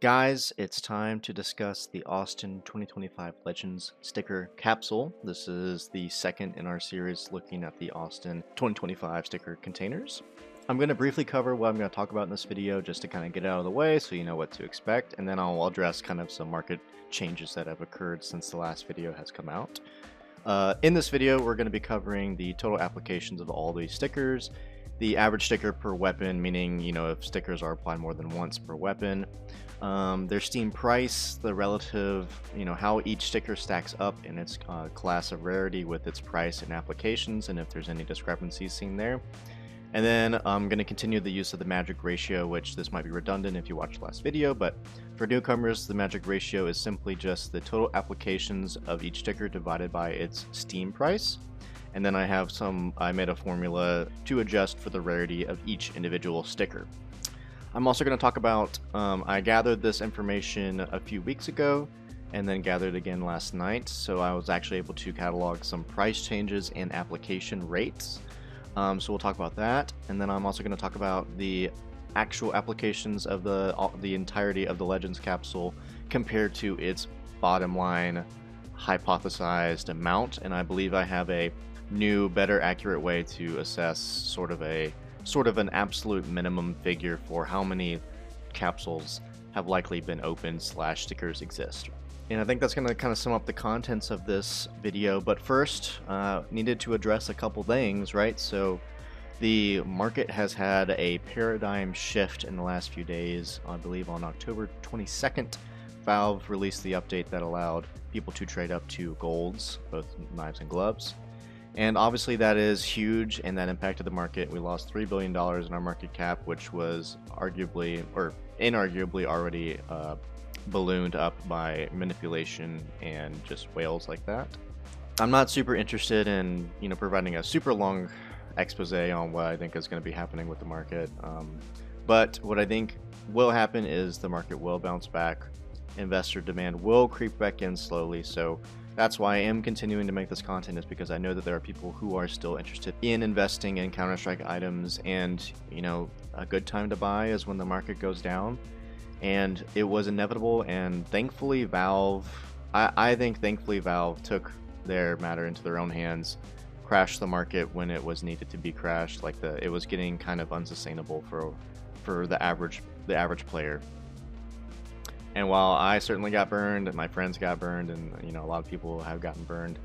Guys, it's time to discuss the Austin 2025 Legends sticker capsule. This is the second in our series looking at the Austin 2025 sticker containers. I'm going to briefly cover what I'm going to talk about in this video just to kind of get it out of the way so you know what to expect, and then I'll address kind of some market changes that have occurred since the last video has come out. In this video, we're going to be covering the total applications of all these stickers, the average sticker per weapon, meaning, if stickers are applied more than once per weapon, their Steam price, the relative, how each sticker stacks up in its class of rarity with its price and applications, and if there's any discrepancies seen there. And then I'm going to continue the use of the magic ratio, which this might be redundant if you watched the last video, but for newcomers, the magic ratio is simply just the total applications of each sticker divided by its Steam price. And then I made a formula to adjust for the rarity of each individual sticker. I'm also going to talk about, I gathered this information a few weeks ago and then gathered again last night, so I was actually able to catalog some price changes and application rates. So we'll talk about that, and then I'm also going to talk about the actual applications of the entirety of the Legends capsule compared to its bottom line hypothesized amount, and I believe I have a new, better, accurate way to assess sort of an absolute minimum figure for how many capsules have likely been opened / stickers exist. And I think that's going to kind of sum up the contents of this video, but first, needed to address a couple things, right? So the market has had a paradigm shift in the last few days. I believe on October 22nd, Valve released the update that allowed people to trade up to golds, both knives and gloves. And obviously that is huge, and that impacted the market. We lost $3 billion in our market cap, which was arguably, or inarguably, already ballooned up by manipulation and just whales like that. I'm not super interested in, providing a super long expose on what I think is going to be happening with the market. But what I think will happen is the market will bounce back. Investor demand will creep back in slowly. So that's why I am continuing to make this content, is because I know that there are people who are still interested in investing in Counter-Strike items, and a good time to buy is when the market goes down. And it was inevitable, and thankfully Valve, I think thankfully Valve took their matter into their own hands, crashed the market when it was needed to be crashed. It was getting kind of unsustainable for the average player. And while I certainly got burned, and my friends got burned, and a lot of people have gotten burned,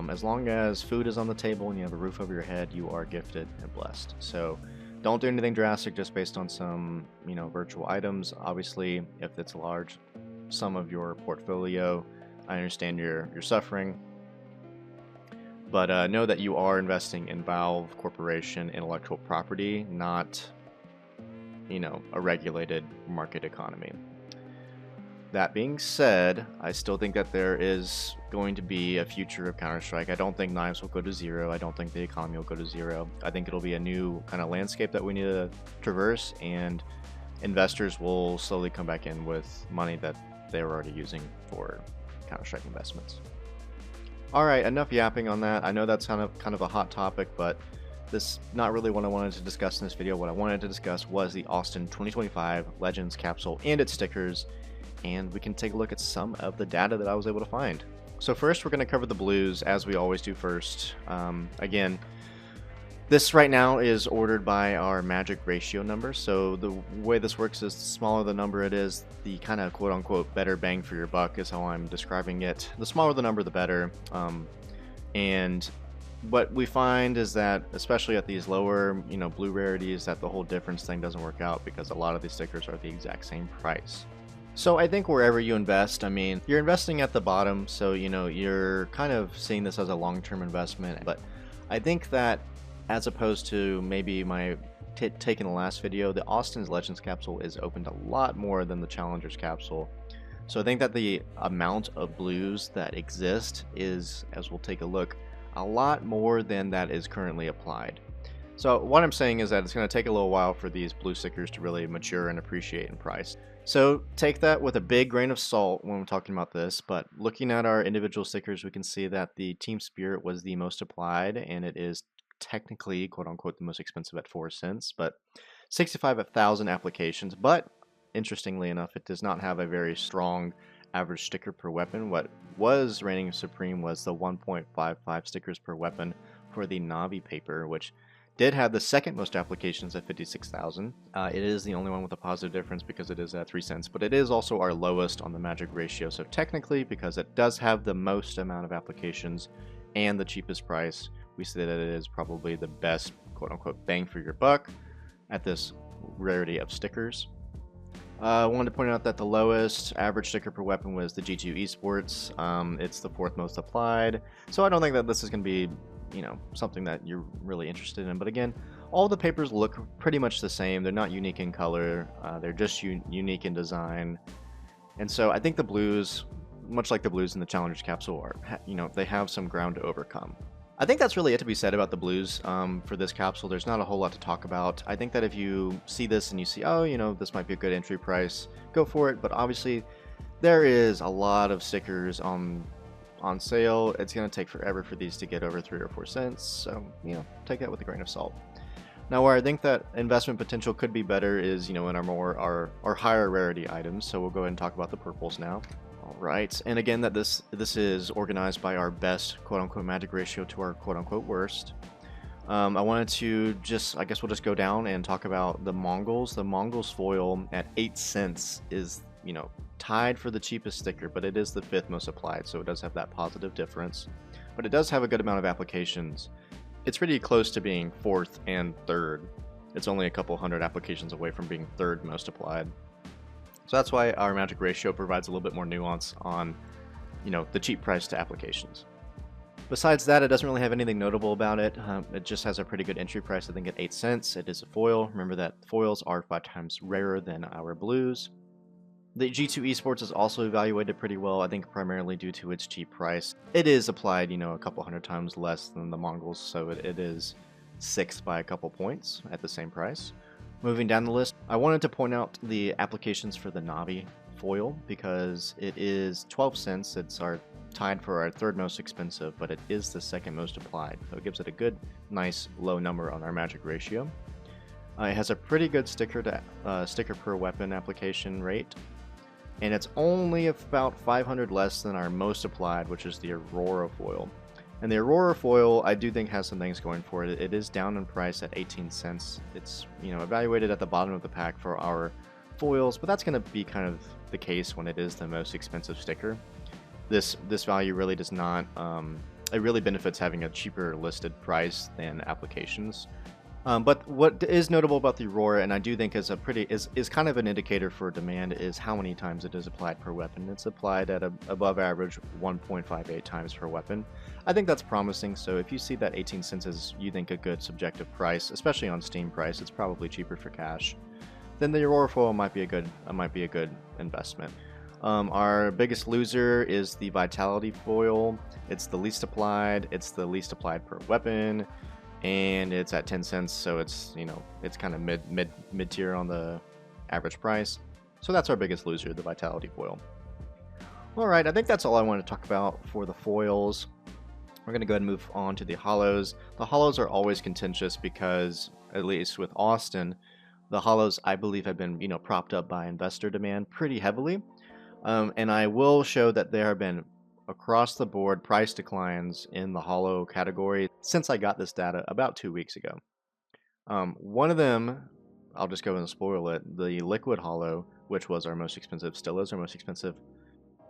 as long as food is on the table and you have a roof over your head, you are gifted and blessed. So don't do anything drastic just based on some, virtual items. Obviously, if it's a large sum of your portfolio, I understand you're suffering. But know that you are investing in Valve Corporation intellectual property, not, a regulated market economy. That being said, I still think that there is going to be a future of Counter-Strike. I don't think knives will go to zero. I don't think the economy will go to zero. I think it'll be a new kind of landscape that we need to traverse, and investors will slowly come back in with money that they were already using for Counter-Strike investments. Alright, enough yapping on that. I know that's kind of a hot topic, but this is not really what I wanted to discuss in this video. What I wanted to discuss was the Austin 2025 Legends capsule and its stickers, and we can take a look at some of the data that I was able to find. So first, we're going to cover the blues, as we always do first. Again, this right now is ordered by our magic ratio number. So the way this works is the smaller the number it is, the kind of quote-unquote better bang for your buck is how I'm describing it. The smaller the number, the better. And what we find is that, especially at these lower, blue rarities, that the whole difference thing doesn't work out, because a lot of these stickers are the exact same price. So I think wherever you invest, you're investing at the bottom, so you're kind of seeing this as a long-term investment. But I think that, as opposed to maybe my take in the last video, the Austin's Legends capsule is opened a lot more than the Challengers capsule. So I think that the amount of blues that exist is, as we'll take a look, a lot more than that is currently applied. So what I'm saying is that it's going to take a little while for these blue stickers to really mature and appreciate in price. So take that with a big grain of salt when we're talking about this, but looking at our individual stickers, we can see that the Team Spirit was the most applied, and it is technically, quote unquote, the most expensive at 4 cents, but 65,000 applications. But interestingly enough, it does not have a very strong average sticker per weapon. What was reigning supreme was the 1.55 stickers per weapon for the Navi paper, which did have the second most applications at 56,000. It is the only one with a positive difference because it is at 3 cents, but it is also our lowest on the magic ratio. So technically, because it does have the most amount of applications and the cheapest price, we say that it is probably the best quote-unquote bang for your buck at this rarity of stickers. I wanted to point out that the lowest average sticker per weapon was the G2 Esports. It's the 4th most applied, so I don't think that this is going to be, something that you're really interested in. But again, all the papers look pretty much the same. They're not unique in color. They're just unique in design. And so I think the blues, much like the blues in the Challengers capsule, are, they have some ground to overcome. I think that's really it to be said about the blues for this capsule. There's not a whole lot to talk about. I think that if you see this and you see, oh, this might be a good entry price, go for it. But obviously, there is a lot of stickers on sale. It's going to take forever for these to get over 3 or 4 cents. So, take that with a grain of salt. Now, where I think that investment potential could be better is, in our higher rarity items. So we'll go ahead and talk about the purples now. Alright, and again, that this is organized by our best quote-unquote magic ratio to our quote-unquote worst. I wanted to I guess we'll just go down and talk about the Mongols. The Mongols foil at 8 cents is, tied for the cheapest sticker, but it is the 5th most applied, so it does have that positive difference. But it does have a good amount of applications. It's pretty close to being 4th and 3rd. It's only a couple hundred applications away from being 3rd most applied. So that's why our magic ratio provides a little bit more nuance on, the cheap price to applications. Besides that, it doesn't really have anything notable about it. It just has a pretty good entry price, I think, at 8 cents. It is a foil. Remember that foils are 5 times rarer than our blues. The G2 Esports is also evaluated pretty well, I think primarily due to its cheap price. It is applied, a couple hundred times less than the Mongols, so it is 6th by a couple points at the same price. Moving down the list, I wanted to point out the applications for the Navi foil because it is 12 cents. It's tied for our 3rd most expensive, but it is the 2nd most applied. So it gives it a good, nice, low number on our magic ratio. It has a pretty good sticker per weapon application rate, and it's only about 500 less than our most applied, which is the Aurora foil. And the Aurora foil, I do think, has some things going for it. It is down in price at 18 cents. It's, evaluated at the bottom of the pack for our foils, but that's going to be kind of the case when it is the most expensive sticker. This value really does not, it really benefits having a cheaper listed price than applications. But what is notable about the Aurora, and I do think is kind of an indicator for demand, is how many times it is applied per weapon. It's applied at above average 1.58 times per weapon. I think that's promising. So if you see that 18 cents is, you think, a good subjective price, especially on Steam price, it's probably cheaper for cash. Then the Aurora foil might be a good investment. Our biggest loser is the Vitality foil. It's the least applied. It's the least applied per weapon. And it's at 10 cents, so it's, it's kind of mid tier on the average price. So that's our biggest loser, the Vitality foil. Alright, I think that's all I want to talk about for the foils. We're going to go ahead and move on to the Holos. The Holos are always contentious because, at least with Austin, the Holos, I believe, have been, propped up by investor demand pretty heavily. And I will show that there have been across the board price declines in the Holo category since I got this data about 2 weeks ago. One of them, I'll just go and spoil it, the Liquid Holo, which was our most expensive, still is our most expensive,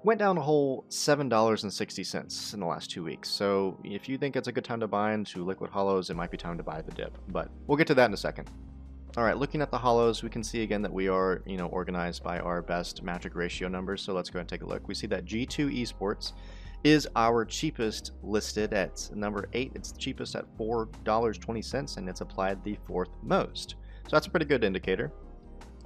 went down a whole $7.60 in the last 2 weeks. So if you think it's a good time to buy into Liquid Holos, it might be time to buy the dip, but we'll get to that in a second. Alright, looking at the Holos, we can see again that we are, organized by our best magic ratio numbers, so let's go ahead and take a look. We see that G2 Esports is our cheapest, listed at number 8. It's the cheapest at $4.20, and it's applied the 4th most. So that's a pretty good indicator.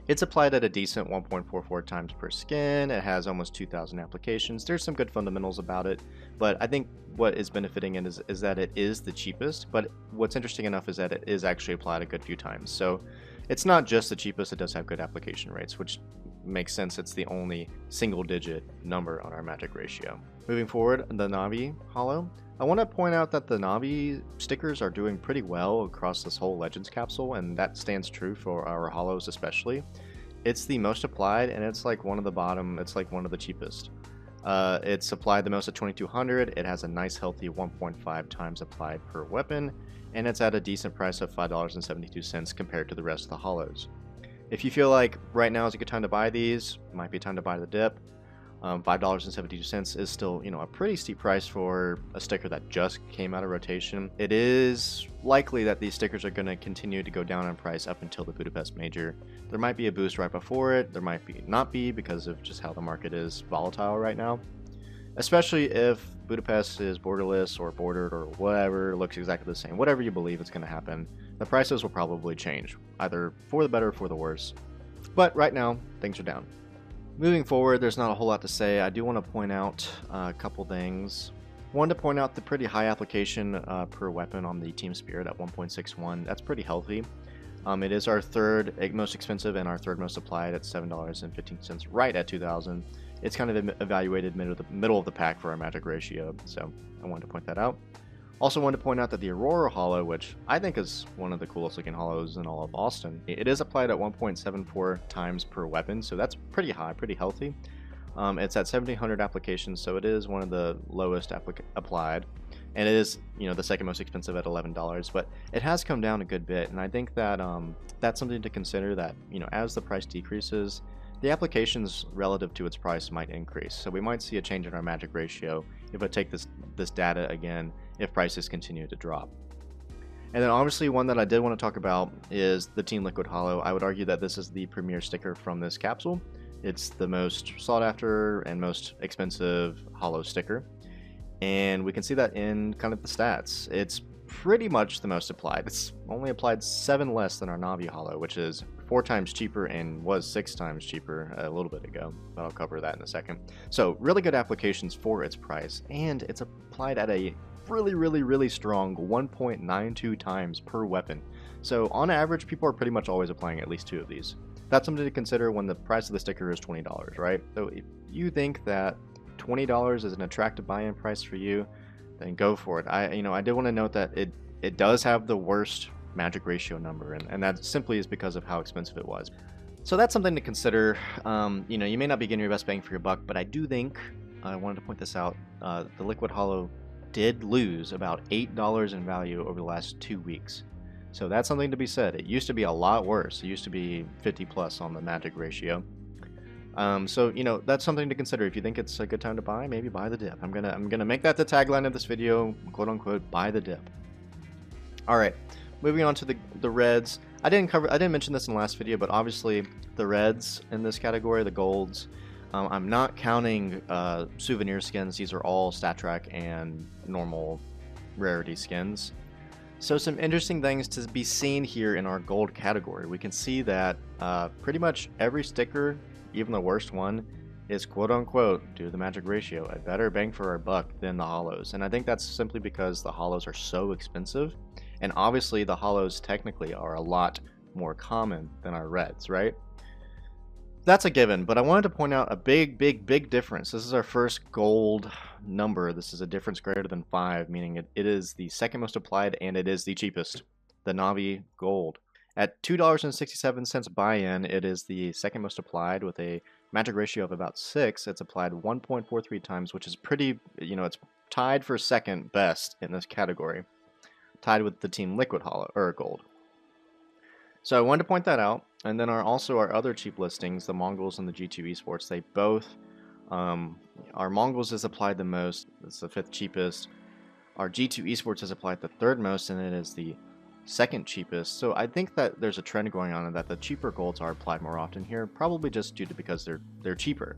It's applied at a decent 1.44 times per skin. It has almost 2,000 applications. There's some good fundamentals about it, but I think what is benefiting it is that it is the cheapest, but what's interesting enough is that it is actually applied a good few times. So it's not just the cheapest, it does have good application rates, which makes sense. It's the only single-digit number on our magic ratio. Moving forward, the Navi Holo. I want to point out that the Navi stickers are doing pretty well across this whole Legends capsule, and that stands true for our Holos especially. It's the most applied, and it's like one of the bottom. It's like one of the cheapest. It's applied the most at 2200. It has a nice healthy 1.5 times applied per weapon, and it's at a decent price of $5.72 compared to the rest of the Holos. If you feel like right now is a good time to buy these, might be time to buy the dip. $5.72 is still, a pretty steep price for a sticker that just came out of rotation. It is likely that these stickers are going to continue to go down in price up until the Budapest Major. There might be a boost right before it. There might be not be because of just how the market is volatile right now. Especially if Budapest is borderless or bordered or whatever, looks exactly the same. Whatever you believe is going to happen, the prices will probably change, either for the better or for the worse. But right now, things are down. Moving forward, there's not a whole lot to say. I do want to point out a couple things. One, to point out the pretty high application per weapon on the Team Spirit at 1.61. That's pretty healthy. It is our third most expensive and our third most applied at $7.15, right at 2,000. It's kind of evaluated middle of the pack for our magic ratio, so I wanted to point that out. Also wanted to point out that the Aurora Holo, which I think is one of the coolest looking Holos in all of Austin, it is applied at 1.74 times per weapon, so that's pretty high, pretty healthy. It's at 1,700 applications, so it is one of the lowest applied, and it is, the second most expensive at $11. But it has come down a good bit, and I think that that's something to consider. That as the price decreases, the applications relative to its price might increase. So we might see a change in our magic ratio if I take this data again, if prices continue to drop. And then obviously one that I did want to talk about is the Team Liquid Holo. I would argue that this is the premier sticker from this capsule. It's the most sought after and most expensive Holo sticker. And we can see that in kind of the stats. It's pretty much the most applied. It's only applied 7 less than our Navi Holo, which is 4 times cheaper and was 6 times cheaper a little bit ago, but I'll cover that in a second. So really good applications for its price, and it's applied at a really strong 1.92 times per weapon. So on average, people are pretty much always applying at least 2 of these. That's something to consider when the price of the sticker is $20, right? So if you think that $20 is an attractive buy-in price for you, then go for it. I did want to note that it does have the worst magic ratio number, and that simply is because of how expensive it was. So that's something to consider. You may not be getting your best bang for your buck, but I do think, I wanted to point this out, the Liquid Holo did lose about $8 in value over the last 2 weeks. So that's something to be said. It used to be a lot worse. It used to be 50 plus on the magic ratio. So that's something to consider. If you think it's a good time to buy, maybe buy the dip. I'm gonna make that the tagline of this video, quote unquote, buy the dip. All right, moving on to the reds. I didn't mention this in the last video, but obviously the reds in this category, the golds, I'm not counting souvenir skins. These are all stat track and normal rarity skins. So some interesting things to be seen here in our gold category. We can see that pretty much every sticker, even the worst one, is quote unquote, due to the magic ratio, a better bang for our buck than the Holos. And I think that's simply because the Holos are so expensive. And obviously the Holos technically are a lot more common than our reds, right? That's a given, but I wanted to point out a big difference. This is our first gold number. This is a difference greater than 5, meaning it is the second most applied and it is the cheapest, the Navi Gold. At $2.67 buy-in, it is the second most applied with a magic ratio of about 6. It's applied 1.43 times, which is pretty, it's tied for second best in this category, tied with the Team Liquid Holo or Gold. So I wanted to point that out. And then also our other cheap listings, the Mongols and the G2 Esports, they both, our Mongols is applied the most, it's the 5th cheapest. Our G2 Esports is applied the 3rd most, and it is the 2nd cheapest. So I think that there's a trend going on in that the cheaper golds are applied more often here, probably just due to because they're cheaper.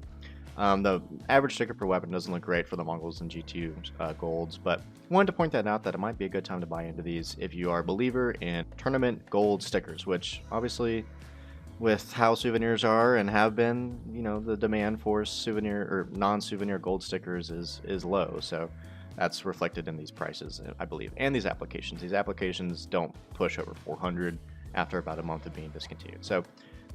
The average sticker per weapon doesn't look great for the Mongols and G2 golds, but I wanted to point that out, that it might be a good time to buy into these if you are a believer in tournament gold stickers, which obviously, with how souvenirs are and have been, the demand for souvenir or non-souvenir gold stickers is low. So that's reflected in these prices, I believe, and these applications. These applications don't push over 400 after about a month of being discontinued. So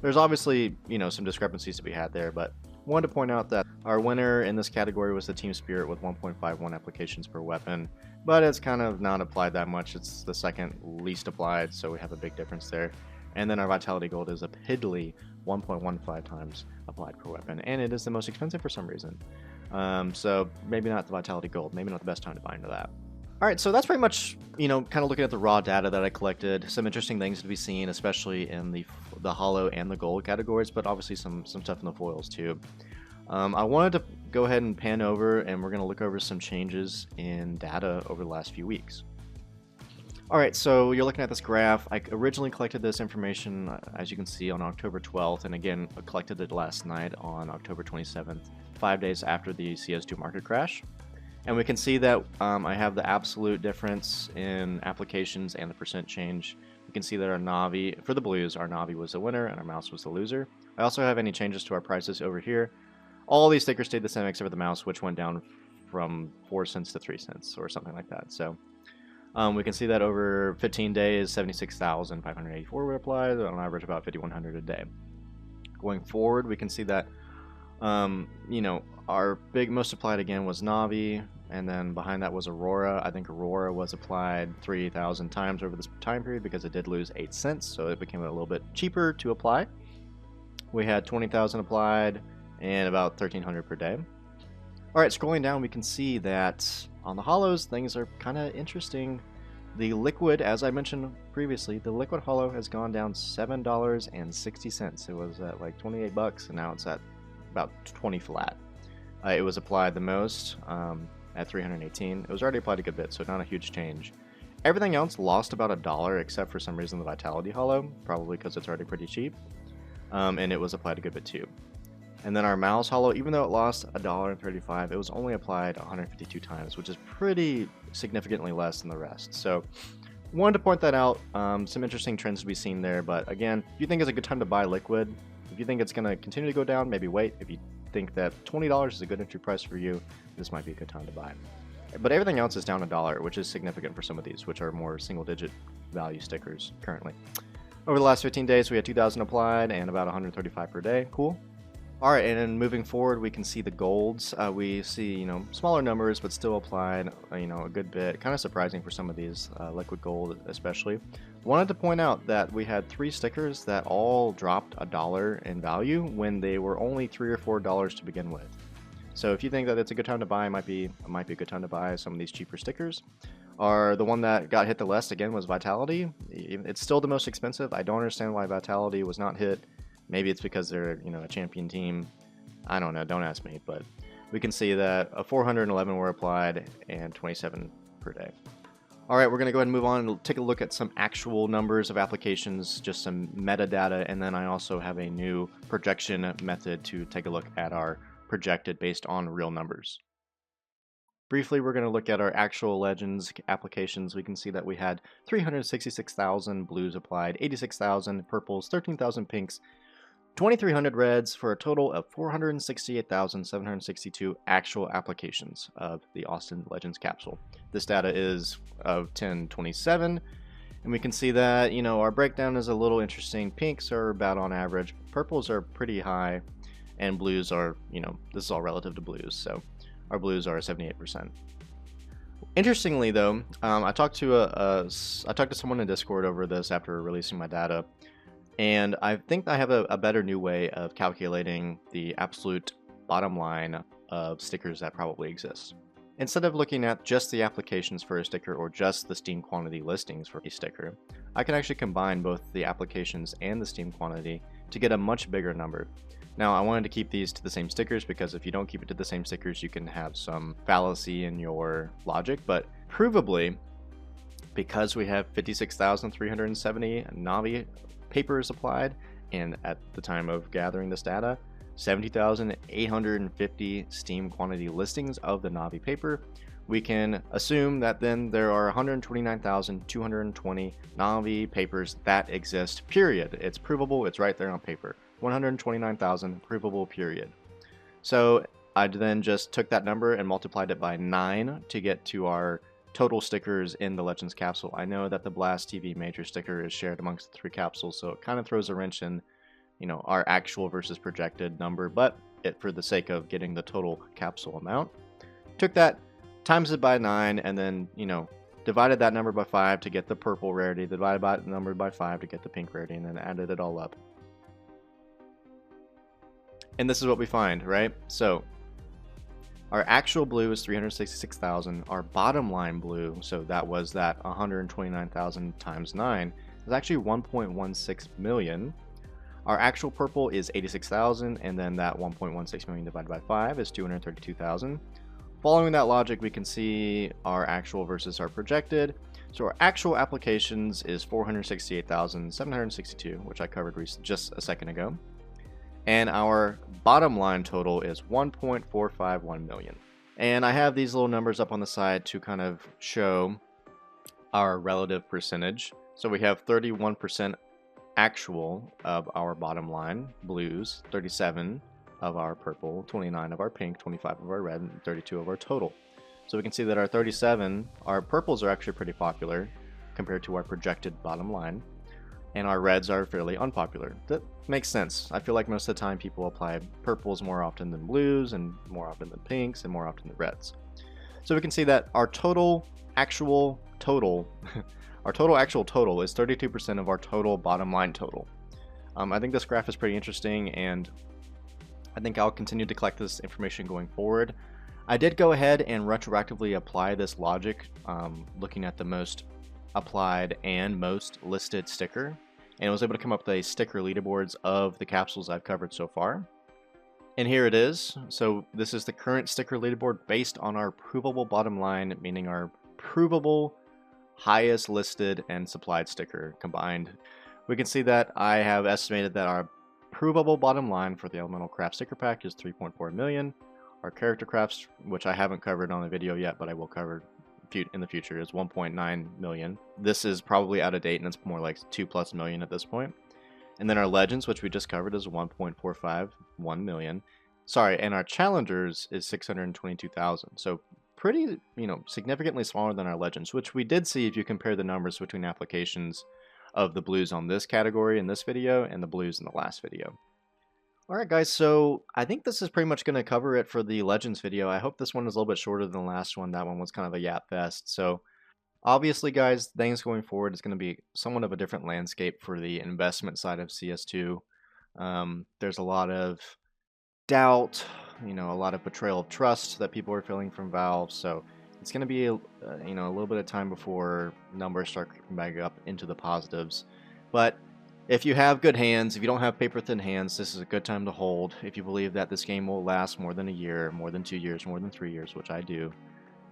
there's obviously, some discrepancies to be had there, but wanted to point out that our winner in this category was the Team Spirit with 1.51 applications per weapon, but it's kind of not applied that much. It's the second least applied, so we have a big difference there. And then our Vitality Gold is a piddly 1.15 times applied per weapon, and it is the most expensive for some reason. So maybe not the Vitality Gold, maybe not the best time to buy into that. Alright, so that's pretty much, kind of looking at the raw data that I collected. Some interesting things to be seen, especially in the Holo and the Gold categories, but obviously some stuff in the foils too. I wanted to go ahead and pan over, and we're going to look over some changes in data over the last few weeks. Alright, so you're looking at this graph. I originally collected this information, as you can see, on October 12th, and again, I collected it last night on October 27th, 5 days after the CS2 market crash. And we can see that I have the absolute difference in applications and the percent change. We can see that our Navi, for the blues, our Navi was the winner and our mouse was the loser. I also have any changes to our prices over here. All these stickers stayed the same except for the mouse, which went down from 4 cents to 3 cents or something like that. So we can see that over 15 days, 76,584 were applied, on average about 5,100 a day. Going forward, we can see that our most applied again was Navi, and then behind that was Aurora. I think Aurora was applied 3,000 times over this time period because it did lose 8 cents, so it became a little bit cheaper to apply. We had 20,000 applied and about 1,300 per day. Alright, scrolling down, we can see that on the Holos, things are kind of interesting. The liquid, as I mentioned previously, the liquid Holo has gone down $7.60. It was at like 28 bucks, and now it's at about 20 flat. It was applied the most at 318. It was already applied a good bit, so not a huge change. Everything else lost about $1, except for some reason the Vitality Holo, probably because it's already pretty cheap, and it was applied a good bit too. And then our mouse Holo, even though it lost $1.35, it was only applied 152 times, which is pretty significantly less than the rest. So wanted to point that out. Some interesting trends to be seen there, but again, if you think it's a good time to buy liquid, if you think it's going to continue to go down, maybe wait. If you think that $20 is a good entry price for you, this might be a good time to buy. But everything else is down $1, which is significant for some of these, which are more single-digit value stickers currently. Over the last 15 days, we had 2,000 applied and about 135 per day. Cool. All right, and then moving forward, we can see the golds. We see, smaller numbers, but still applied, a good bit. Kind of surprising for some of these, liquid gold especially. Wanted to point out that we had 3 stickers that all dropped $1 in value when they were only $3 or $4 to begin with. So if you think that it's a good time to buy, it might be a good time to buy some of these cheaper stickers. The one that got hit the less again was Vitality. It's still the most expensive. I don't understand why Vitality was not hit. Maybe it's because they're, a champion team. I don't know. Don't ask me. But we can see that 411 were applied and 27 per day. All right, we're going to go ahead and move on and take a look at some actual numbers of applications, just some metadata, and then I also have a new projection method to take a look at our projected based on real numbers. Briefly, we're going to look at our actual Legends applications. We can see that we had 366,000 blues applied, 86,000 purples, 13,000 pinks, 2,300 reds for a total of 468,762 actual applications of the Austin Legends capsule. This data is of 10/27, and we can see that, our breakdown is a little interesting. Pinks are about on average, purples are pretty high, and blues are, this is all relative to blues, so our blues are 78%. Interestingly though, I talked to someone in Discord over this after releasing my data, and I think I have a better new way of calculating the absolute bottom line of stickers that probably exist. Instead of looking at just the applications for a sticker or just the Steam quantity listings for a sticker, I can actually combine both the applications and the Steam quantity to get a much bigger number. Now, I wanted to keep these to the same stickers because if you don't keep it to the same stickers, you can have some fallacy in your logic, but provably, because we have 56,370 Navi papers applied, and at the time of gathering this data, 70,850 Steam quantity listings of the Navi paper, we can assume that then there are 129,220 Navi papers that exist, period. It's provable, it's right there on paper. 129,000 provable, period. So I then just took that number and multiplied it by 9 to get to our total stickers in the Legends capsule. I know that the Blast TV Major sticker is shared amongst the 3 capsules, so it kind of throws a wrench in, our actual versus projected number, but for the sake of getting the total capsule amount, took that, times it by 9, and then, divided that number by 5 to get the purple rarity, divided by the number by 5 to get the pink rarity, and then added it all up. And this is what we find, right? So our actual blue is 366,000. Our bottom line blue, so that was that 129,000 times 9, is actually 1.16 million. Our actual purple is 86,000, and then that 1.16 million divided by 5 is 232,000. Following that logic, we can see our actual versus our projected. So our actual applications is 468,762, which I covered just a second ago. And our bottom line total is 1.451 million. And I have these little numbers up on the side to kind of show our relative percentage. So we have 31% actual of our bottom line blues, 37 of our purple, 29 of our pink, 25 of our red, and 32 of our total. So we can see that our 37, our purples are actually pretty popular compared to our projected bottom line, and our reds are fairly unpopular. That makes sense. I feel like most of the time people apply purples more often than blues, and more often than pinks, and more often than reds. So we can see that our total actual total our total actual total is 32% of our total bottom line total. I think this graph is pretty interesting, and I think I'll continue to collect this information going forward. I did go ahead and retroactively apply this logic, looking at the most applied and most listed sticker, and I was able to come up with a sticker leaderboards of the capsules I've covered so far. And here it is. So this is the current sticker leaderboard based on our provable bottom line, meaning our provable highest listed and supplied sticker combined. We can see that I have estimated that our provable bottom line for the Elemental Craft sticker pack is 3.4 million. Our character crafts, which I haven't covered on the video yet, but I will cover in the future, is 1.9 million. This is probably out of date, and it's more like 2+ million at this point. And then our legends, which we just covered, is 1.451 million. Sorry, and our challengers is 622,000. So pretty, significantly smaller than our legends, which we did see if you compare the numbers between applications of the blues on this category in this video and the blues in the last video. Alright guys, so I think this is pretty much going to cover it for the Legends video. I hope this one is a little bit shorter than the last one. That one was kind of a yap fest. So obviously guys, things going forward is going to be somewhat of a different landscape for the investment side of CS2. There's a lot of doubt, a lot of betrayal of trust that people are feeling from Valve. So it's going to be a little bit of time before numbers start creeping back up into the positives. But if you have good hands, if you don't have paper-thin hands, this is a good time to hold. If you believe that this game will last more than a year, more than 2 years, more than 3 years, which I do,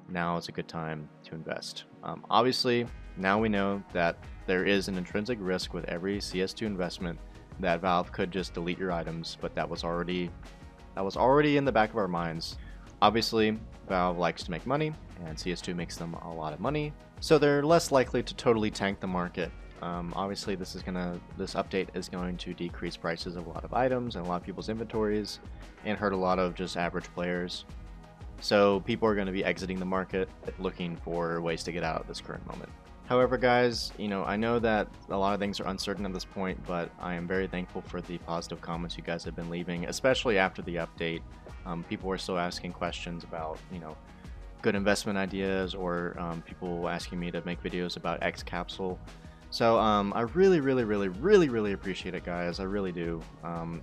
now is a good time to invest. Obviously, now we know that there is an intrinsic risk with every CS2 investment that Valve could just delete your items, but that was already in the back of our minds. Obviously, Valve likes to make money, and CS2 makes them a lot of money, so they're less likely to totally tank the market. Obviously, this update is going to decrease prices of a lot of items and a lot of people's inventories, and hurt a lot of just average players. So people are going to be exiting the market, looking for ways to get out at this current moment. However, guys, I know that a lot of things are uncertain at this point, but I am very thankful for the positive comments you guys have been leaving, especially after the update. People are still asking questions about, good investment ideas, or people asking me to make videos about X Capsule. So I really appreciate it, guys. I really do.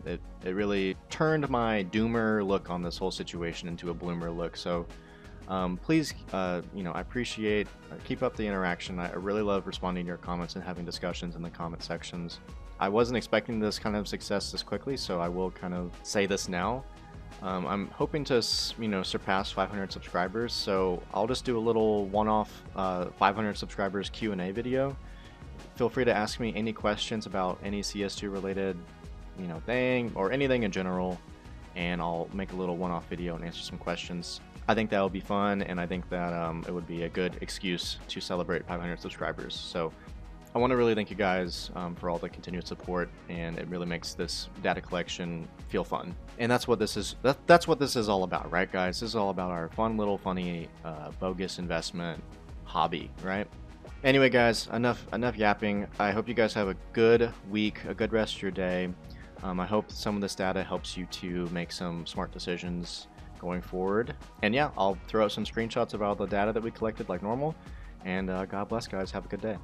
It really turned my doomer look on this whole situation into a bloomer look. So please, I appreciate, keep up the interaction. I really love responding to your comments and having discussions in the comment sections. I wasn't expecting this kind of success this quickly, so I will kind of say this now. I'm hoping to, surpass 500 subscribers, so I'll just do a little one-off 500 subscribers Q&A video. Feel free to ask me any questions about any CS2 related, thing, or anything in general, and I'll make a little one-off video and answer some questions. I think that will be fun, and I think that it would be a good excuse to celebrate 500 subscribers. So I want to really thank you guys for all the continued support, and it really makes this data collection feel fun. And that's what this is. That's what this is all about, right, guys? This is all about our fun little funny bogus investment hobby, right? Anyway, guys, enough yapping. I hope you guys have a good week, a good rest of your day. I hope some of this data helps you to make some smart decisions going forward. And yeah, I'll throw out some screenshots of all the data that we collected like normal. And God bless, guys. Have a good day.